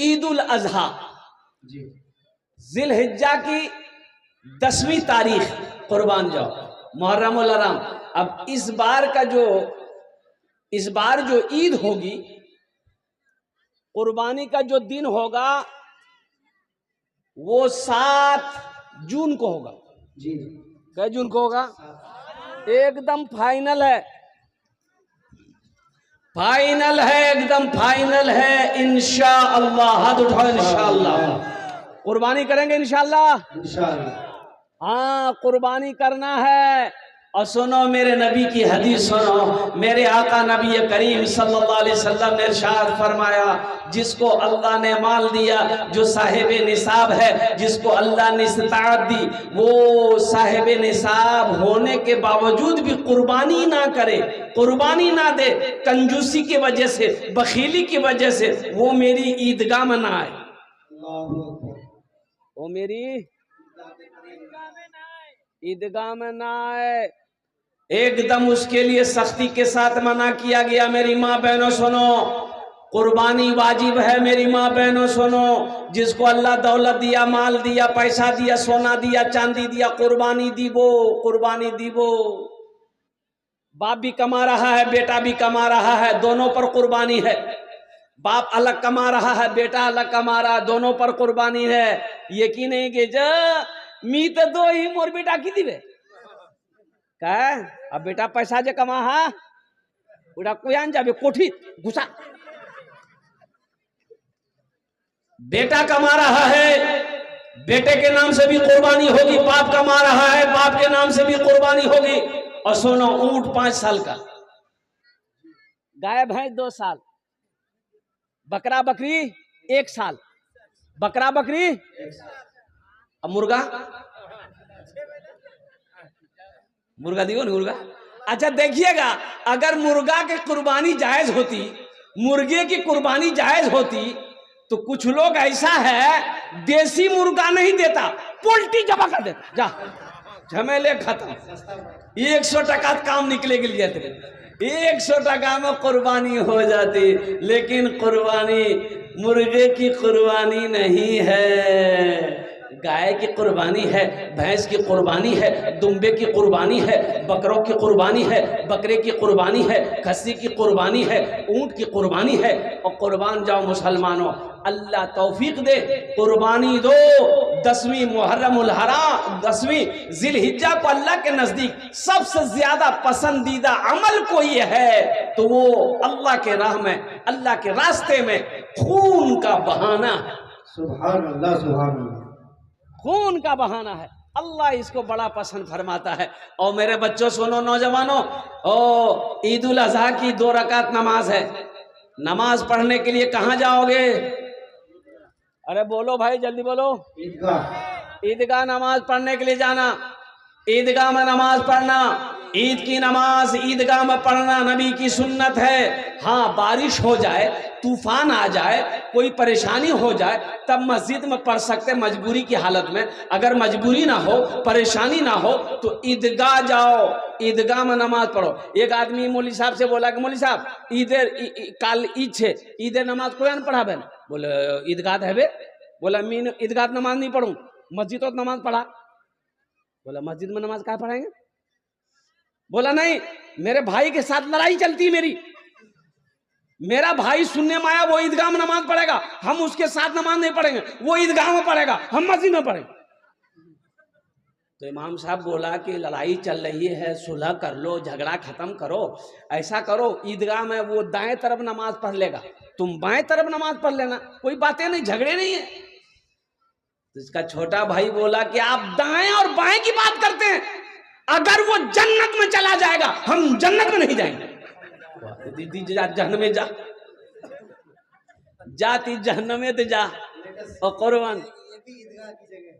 ईद उल अजहा, जिलहिज्जा की 10वीं तारीख कुर्बान जाओ, मुहर्रम उल हराम। अब इस बार जो ईद होगी, कुर्बानी का जो दिन होगा वो 7 जून को होगा जी। कै जून को होगा? एकदम फाइनल है, फाइनल है, एकदम फाइनल है। इंशाअल्लाह, हाथ उठाओ, इंशाअल्लाह कुर्बानी करेंगे, इंशाअल्लाह। हाँ, कुर्बानी करना है। और सुनो मेरे नबी की हदीस सुनो, मेरे आका नबी करीम सल्लल्लाहु अलैहि वसल्लम ने इरशाद फरमाया, जिसको अल्लाह ने माल दिया, जो साहिब निसाब है, जिसको अल्लाह ने इस्ताअत दी, वो साहिब निसाब होने के बावजूद भी कुर्बानी ना करे, कुर्बानी ना दे, कंजूसी की वजह से, बखीली की वजह से, वो मेरी ईदगाह में ना आए, वो मेरी ईदगाह में ना आए। एकदम उसके लिए सख्ती के साथ मना किया गया। मेरी माँ बहनों सुनो, कुर्बानी वाजिब है। मेरी माँ बहनों सुनो, जिसको अल्लाह दौलत दिया, माल दिया, पैसा दिया, सोना दिया, चांदी दिया, कुर्बानी दीबो, कुर्बानी दीबो। बाप भी कमा रहा है, बेटा भी कमा रहा है, दोनों पर कुर्बानी है। बाप अलग कमा रहा है, बेटा अलग कमा रहा है, दोनों पर कुर्बानी है। यकीन नहीं कि जा मी तो दो ही मोर बेटा की दिवे का, अब बेटा पैसा जे कमा हा उड़ा कोयान जाबे कोठी घुसा। बेटा कमा रहा है, बेटे के नाम से भी कुर्बानी होगी। बाप कमा रहा है, बाप के नाम से भी कुर्बानी होगी। और सुनो, ऊंट 5 साल का, गाय भैंस 2 साल, बकरा बकरी 1 साल, बकरा बकरी। अब मुर्गा दियो ना, मुर्गा। अच्छा देखिएगा, अगर मुर्गा की कुर्बानी जायज होती, मुर्गे की कुर्बानी जायज होती, तो कुछ लोग ऐसा है देसी मुर्गा नहीं देता, पोल्ट्री जमा कर देता, जा झमेले खत्म। 100 टका काम निकले के लिए तेरे 100 टका में कुर्बानी हो जाती। लेकिन कुर्बानी मुर्गे की कुर्बानी नहीं है, गाय की कुर्बानी है, भैंस की कुर्बानी है, दुम्बे की कुर्बानी है, बकरों की कुर्बानी है, बकरे की कुर्बानी है, खस्सी की कुर्बानी है, ऊंट की कुर्बानी है। और कुर्बान जाओ मुसलमानों, अल्लाह तौफीक दे, कुर्बानी दो। 10वीं मुहर्रम उल हराम, 10वीं जिलहिज्जा को अल्लाह के नजदीक सबसे ज्यादा पसंदीदा अमल कोई है तो वो अल्लाह के राह में, अल्लाह के रास्ते में खून का बहाना है। सुभान अल्लाह, सुभान अल्लाह, खून का बहाना है। अल्लाह इसको बड़ा पसंद फरमाता है। और मेरे बच्चों सुनो, नौजवानों, ओ ईद उल अजहा की 2 रकात नमाज है। नमाज पढ़ने के लिए कहाँ जाओगे? अरे बोलो भाई, जल्दी बोलो। ईदगाह नमाज पढ़ने के लिए जाना, ईदगाह में नमाज पढ़ना। ईद की नमाज ईदगाह में पढ़ना नबी की सुन्नत है। हाँ, बारिश हो जाए, तूफान आ जाए, कोई परेशानी हो जाए, तब मस्जिद में पढ़ सकते, मजबूरी की हालत में। अगर मजबूरी ना हो, परेशानी ना हो, तो ईदगाह जाओ, ईदगाह में नमाज पढ़ो। एक आदमी मौलवी साहब से बोला कि मौलवी साहब, काल ईद छे, ईद नमाज कोई पढ़ा बे? बोले ईदगाह है बे। बोला मीन ईदगाह नमाज नहीं पढ़ूं, मस्जिद तो नमाज पढ़ा। बोला मस्जिद में नमाज कहाँ पढ़ाएंगे? बोला नहीं, मेरे भाई के साथ लड़ाई चलती मेरी, मेरा भाई सुनने में आया वो ईदगाह में नमाज पढ़ेगा, हम उसके साथ नमाज नहीं पढ़ेंगे, वो ईदगाह में पढ़ेगा, हम मस्जिद में पढ़ेंगे। तो इमाम साहब बोला कि लड़ाई चल रही है, सुलह कर लो, झगड़ा खत्म करो। ऐसा करो, ईदगाह में वो दाएं तरफ नमाज पढ़ लेगा, तुम बाएं तरफ नमाज पढ़ लेना, कोई बातें नहीं, झगड़े नहीं है। तो इसका छोटा भाई बोला कि आप दाएं और बाएं की बात करते हैं, अगर वो जन्नत में चला जाएगा, हम जन्नत में नहीं जाएंगे। दीदी जा जहन्नम में जा, जाती जहन्नम में तो जा। और कुर्बान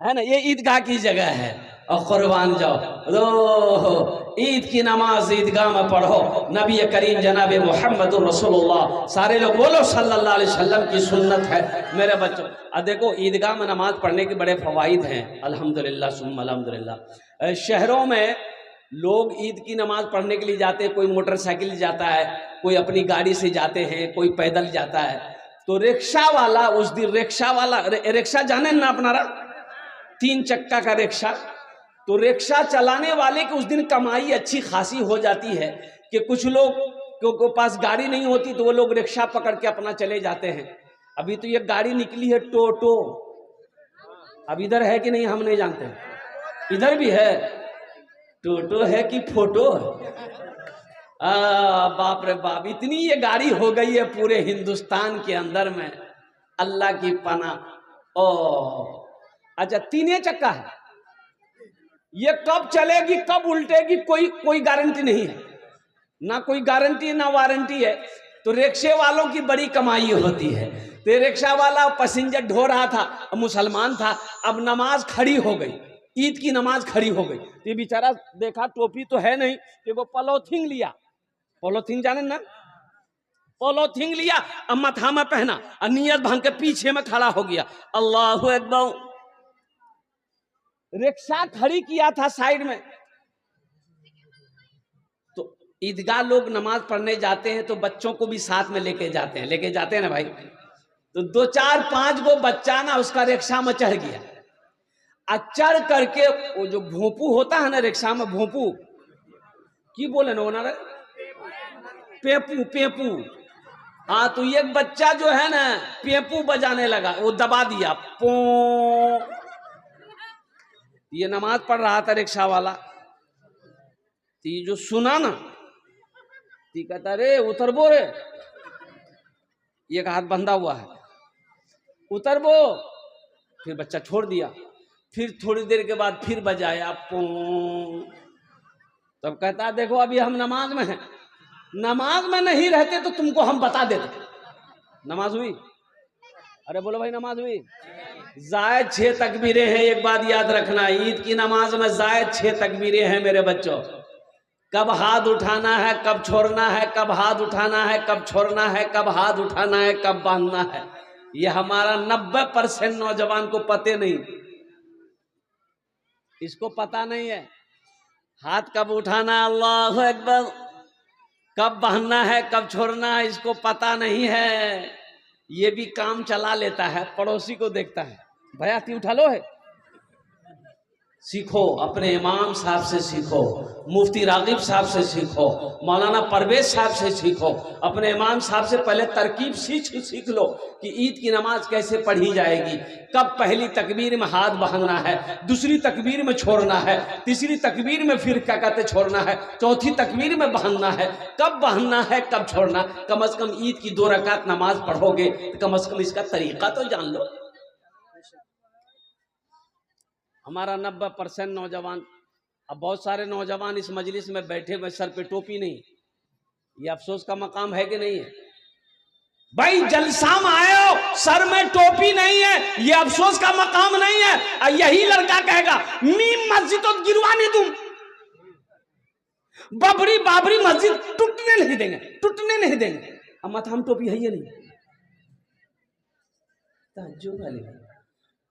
है ना, ये ईदगाह की जगह है। और कुर्बान जाओ, ईद की नमाज ईदगाह में पढ़ो। नबी करीम जनाब मुहम्मदुर रसूलुल्लाह, सारे लोग बोलो सल्लल्लाहु अलैहि वसल्लम की सुन्नत है। मेरे बच्चों, अब देखो ईदगाह में नमाज पढ़ने के बड़े फवाइद हैं, अल्हम्दुलिल्लाह सुम्मा अल्हम्दुलिल्लाह। शहरों में लोग ईद की नमाज पढ़ने के लिए जाते हैं, कोई मोटरसाइकिल जाता है, कोई अपनी गाड़ी से जाते हैं, कोई पैदल जाता है। तो रिक्शा वाला उस दिन रिक्शा जाने ना अपनारा 3 चक्का का रिक्शा, तो रिक्शा चलाने वाले की उस दिन कमाई अच्छी खासी हो जाती है कि कुछ लोग के पास गाड़ी नहीं होती तो वो लोग रिक्शा पकड़ के अपना चले जाते हैं। अभी तो ये गाड़ी निकली है टोटो, अब इधर है कि नहीं हम नहीं जानते, इधर भी है टोटो है कि फोटो है। बाप रे बाप, इतनी ये गाड़ी हो गई है पूरे हिंदुस्तान के अंदर में, अल्लाह की पनाह। ओ अच्छा 3 चक्का है, ये कब चलेगी कब उल्टेगी कोई गारंटी नहीं है, ना कोई गारंटी ना वारंटी है। तो रिक्शे वालों की बड़ी कमाई होती है। तो रिक्शा वाला पैसेंजर ढो रहा था, मुसलमान था, अब नमाज खड़ी हो गई, ईद की नमाज खड़ी हो गई। तो ये बेचारा देखा टोपी तो है नहीं, तो वो पॉलिथीन लिया, पॉलिथीन जाने ना, पॉलिथीन लिया अब माथा में पहना और नियत भांग के पीछे में खड़ा हो गया, अल्लाहु अकबर। रिक्शा खड़ी किया था साइड में, तो ईदगाह लोग नमाज पढ़ने जाते हैं तो बच्चों को भी साथ में लेके जाते हैं ना भाई। तो 2 4 5 गो बच्चा ना उसका रिक्शा में चढ़ गया, चढ़ करके वो जो भोंपू होता है ना रिक्शा में, भोंपू की बोले ना ओनर, पेपू। हाँ, तो एक बच्चा जो है ना पेपू बजाने लगा, वो दबा दिया पो। ये नमाज पढ़ रहा था रिक्शा वाला, तो ये जो सुना ना, तो कहता रे उतर बो रे, एक हाथ बंधा हुआ है, उतर बो। फिर बच्चा छोड़ दिया, फिर थोड़ी देर के बाद फिर बजाया पो। तब कहता देखो अभी हम नमाज में हैं, नमाज में नहीं रहते तो तुमको हम बता देते। नमाज हुई? अरे बोलो भाई नमाज हुई? जायद 6 तकबीरें हैं, एक बात याद रखना, ईद की नमाज में जायद 6 तकबीरें हैं मेरे बच्चों। कब हाथ उठाना है, कब छोड़ना है, कब हाथ उठाना है, कब छोड़ना है, कब हाथ उठाना है, कब बांधना है, ये हमारा 90% नौजवान को पते नहीं, इसको पता नहीं है। हाथ कब उठाना, अल्लाहु अकबर, कब बांधना है, कब छोड़ना है, इसको पता नहीं है। ये भी काम चला लेता है, पड़ोसी को देखता है, भैया ती उठा लो है। सीखो, अपने इमाम साहब से सीखो, मुफ्ती रागिब साहब से सीखो, मौलाना परवेज साहब से सीखो। अपने इमाम साहब से पहले तरकीब सीख लो कि ईद की नमाज कैसे पढ़ी जाएगी, कब पहली तकबीर में हाथ बांधना है, दूसरी तकबीर में छोड़ना है, तीसरी तकबीर में फिर क्या कहते छोड़ना है, चौथी तकबीर में बांधना है, कब बांधना है कब छोड़ना। कम से कम ईद की 2 रकात नमाज पढ़ोगे तो कम से कम इसका तरीका तो जान लो। हमारा 90% नौजवान, अब बहुत सारे नौजवान इस मजलिस में बैठे हुए सर पे टोपी नहीं, ये अफसोस का मकाम है कि नहीं है भाई? जलसा में आए हो सर में टोपी नहीं है, ये अफसोस का मकाम नहीं है। यही लड़का कहेगा मीम मस्जिद तो गिरवा नहीं दूं, बाबरी मस्जिद टूटने नहीं देंगे। अब मत हम टोपी है ये नहीं, ताज्जुब वाली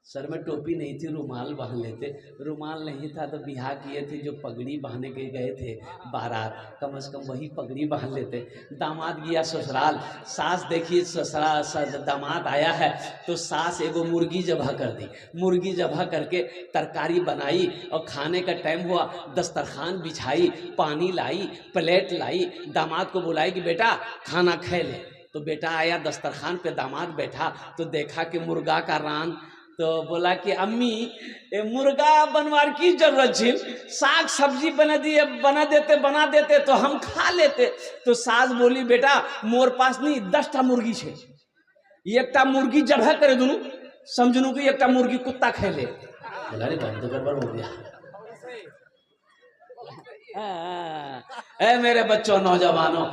सर में टोपी नहीं थी, रुमाल बांध लेते, रुमाल नहीं था तो बिहा किए थे जो पगड़ी बांधने के गए थे बारात, कम से कम वही पगड़ी बांध लेते। दामाद गया ससुराल, सास देखी ससुराल, दामाद आया है तो सास एगो मुर्गी जबह कर दी, मुर्गी जबह करके तरकारी बनाई और खाने का टाइम हुआ, दस्तरखान बिछाई, पानी लाई, प्लेट लाई, दामाद को बुलाई कि बेटा खाना खा ले। तो बेटा आया दस्तरखान पे, दामाद बैठा तो देखा कि मुर्गा का रान, तो बोला कि अम्मी मुर्गा बनवार की जरूरत थी, साग सब्जी बना देते तो हम खा लेते। तो सास बोली बेटा मोर पास नहीं 10टा मुर्गी छे, एकटा मुर्गी जबह करे दुनू समझनू कि एकटा मुर्गी कुत्ता खा ले। बोला रे बंद गड़बड़ हो गया। मेरे बच्चों नौजवानों,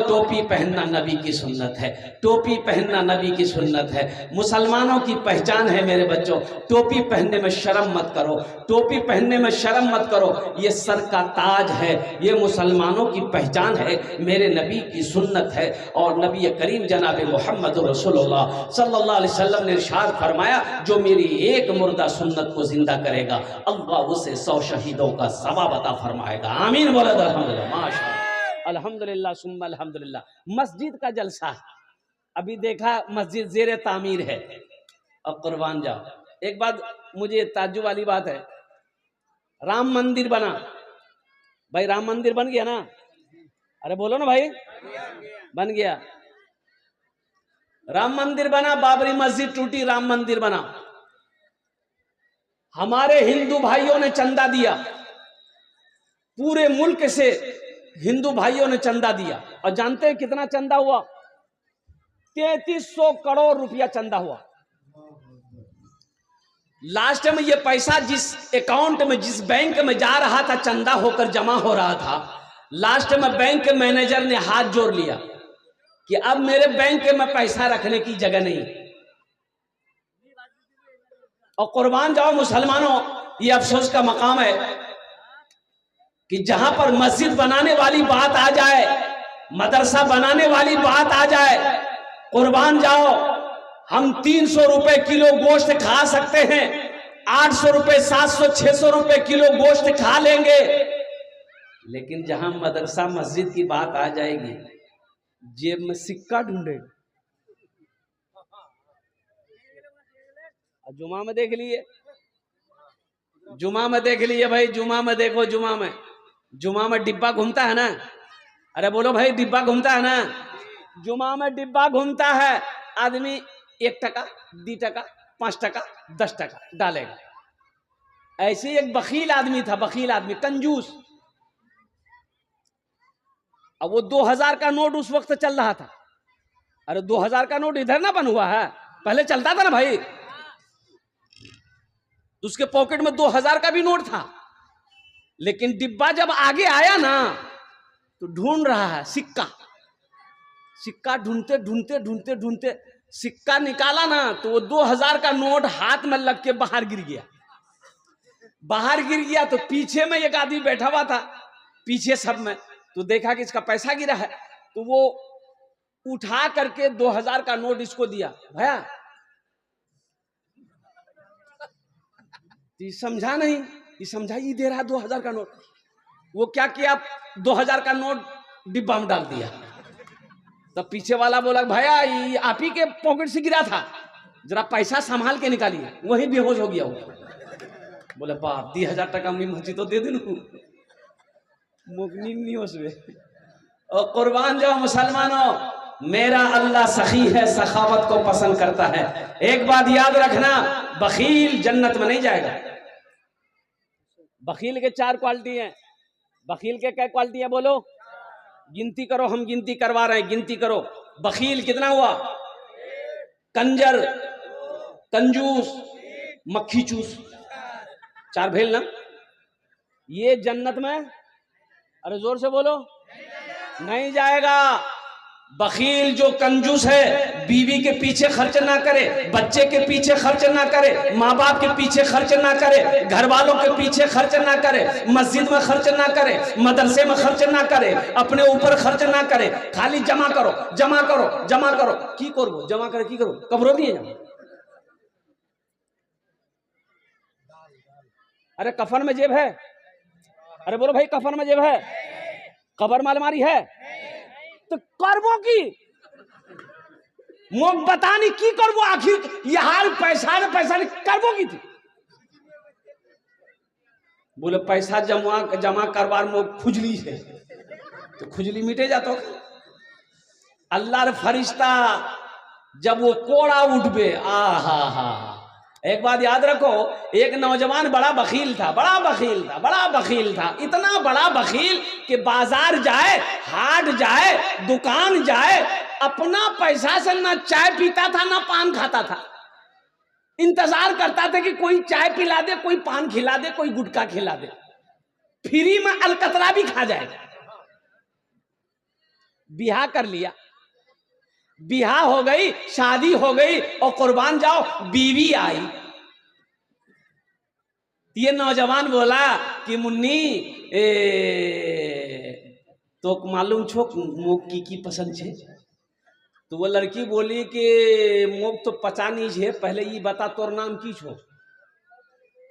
टोपी पहनना नबी की सुन्नत है, टोपी पहनना नबी की सुन्नत है, मुसलमानों की पहचान है मेरे बच्चों। टोपी पहनने में शर्म मत करो, टोपी पहनने में शर्म मत करो, ये सर का ताज है, ये मुसलमानों की पहचान है, मेरे नबी की सुन्नत है। और नबी करीम जनाब मोहम्मद रसूलुल्लाह सल्लल्लाहु अलैहि वसल्लम ने इरशाद फरमाया, जो मेरी एक मुर्दा सुन्नत को जिंदा करेगा अल्लाह उसे 100 शहीदों का सवाब अता फरमाएगा। आमीन बोला अल्हम्दुलिल्लाह, माशाअल्लाह, अल्हम्दुलिल्लाह सुम्मा अल्हम्दुलिल्लाह। मस्जिद का जलसा है, अभी देखा मस्जिद जेर तामीर है, अब कुर्बान जाओ। एक बात मुझे ताज्जुब वाली बात है, राम मंदिर बना भाई, राम मंदिर बन गया ना? अरे बोलो ना भाई, बन गया। राम मंदिर बना, बाबरी मस्जिद टूटी, राम मंदिर बना। हमारे हिंदू भाइयों ने चंदा दिया, पूरे मुल्क से हिंदू भाइयों ने चंदा दिया, और जानते हैं कितना चंदा हुआ? 3300 करोड़ रुपया चंदा हुआ। लास्ट में ये पैसा जिस अकाउंट में, जिस बैंक में जा रहा था, चंदा होकर जमा हो रहा था, लास्ट में बैंक मैनेजर ने हाथ जोड़ लिया कि अब मेरे बैंक में पैसा रखने की जगह नहीं। और कुर्बान जाओ मुसलमानों, ये अफसोस का मकाम है कि जहां पर मस्जिद बनाने वाली बात आ जाए, मदरसा बनाने वाली बात आ जाए, कुर्बान जाओ, हम 300 रुपए किलो गोश्त खा सकते हैं, 800 रुपए 700 600 रुपए किलो गोश्त खा लेंगे, लेकिन जहां मदरसा मस्जिद की बात आ जाएगी, जेब में सिक्का ढूंढेगा। जुमा में देख लिए, जुमा में देख लिए भाई, जुमा में देखो, जुमा में डिब्बा घूमता है ना? अरे बोलो भाई, डिब्बा घूमता है ना? जुमा में डिब्बा घूमता है, आदमी 1 टका 2 टका 5 टका 10 टका डालेगा। ऐसे एक बखील आदमी था, बखील आदमी, कंजूस। अब वो 2000 का नोट उस वक्त चल रहा था। अरे 2000 का नोट इधर ना बन हुआ है, पहले चलता था ना भाई। तो उसके पॉकेट में 2000 का भी नोट था, लेकिन डिब्बा जब आगे आया ना, तो ढूंढ रहा है सिक्का। सिक्का ढूंढते ढूंढते ढूंढते ढूंढते सिक्का निकाला ना, तो वो 2000 का नोट हाथ में लग के बाहर गिर गया। बाहर गिर गया तो पीछे में एक आदमी बैठा हुआ था, पीछे सब में, तो देखा कि इसका पैसा गिरा है, तो वो उठा करके 2000 का नोट इसको दिया। भैया ये समझा नहीं, ये समझा, ये दे रहा 2000 का नोट। वो क्या किया, 2000 का नोट डिब्बा में डाल दिया। तब पीछे वाला बोला, भैया ये आप ही के पॉकेट से गिरा था, जरा पैसा संभाल के निकालिए। वही बेहोश हो गया वो। बोले बाप, 2000 टका मैं मची तो दे दूं, मुकनी नहीं हो सके। और कुर्बान जाओ मुसलमानों, मेरा अल्लाह सखी है, सखावत को पसंद करता है। एक बात याद रखना, बखील जन्नत में नहीं जाएगा। बखील के 4 क्वालिटी हैं। बखील के क्या क्वालिटी है बोलो? गिनती करो, हम गिनती करवा रहे हैं, गिनती करो। बखील कितना हुआ? कंजर, कंजूस, मक्खी चूस, 4 भेल ना? ये जन्नत में, अरे जोर से बोलो, नहीं जाएगा। बखील जो कंजूस है, बीवी के पीछे खर्च ना करे, बच्चे के पीछे खर्च ना करे, माँ बाप के पीछे खर्च ना करे, घर वालों के पीछे खर्च ना करे, मस्जिद में खर्च ना करे, मदरसे में खर्च ना करे, अपने ऊपर खर्च ना करे, खाली जमा करो जमा करो जमा करो। की करो जमा करे, की करो, कब्रों दिए जमा। अरे कफन में जेब है? अरे बोलो भाई, कफन में जेब है? कबर में अलमारी है? तो करबो की मोक बता नहीं की करबो, आखिर यार पैसा ने पैसा नहीं करबो की थी। बोले पैसा जमा करवार मोक खुजली है, तो खुजली मिटे जातो। अल्लाह रे फरिश्ता जब वो कोड़ा उठबे, आहा। एक बात याद रखो, एक नौजवान बड़ा बखील था, बड़ा बखील था, इतना बड़ा बखील कि बाजार जाए, हाट जाए, दुकान जाए, अपना पैसा से ना चाय पीता था ना पान खाता था। इंतजार करता था कि कोई चाय पिला दे, कोई पान खिला दे, कोई गुटखा खिला दे, फ्री में अलकतरा भी खा जाए। बिहा कर लिया, बिहा हो गई, शादी हो गई, और कुर्बान जाओ बीवी आई। ये नौजवान बोला कि मुन्नी तो मालूम छो मोक की पसंद छे? तो वो लड़की बोली कि मोक तो पता नहीं छे, पहले ये बता तोर नाम की छो?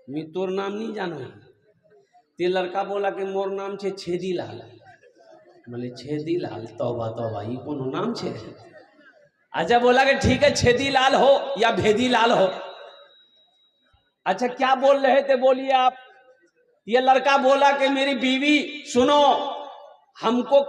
मैं तोर नाम नहीं जानो। ते लड़का बोला कि मोर नाम छे छेदीलाल। बोले छेदीलाल, तौबा तौबा, ये कोनो नाम छे? अच्छा बोला कि ठीक है छेदी लाल हो या भेदी लाल हो। अच्छा क्या बोल रहे थे बोलिए आप। ये लड़का बोला कि मेरी बीवी सुनो हमको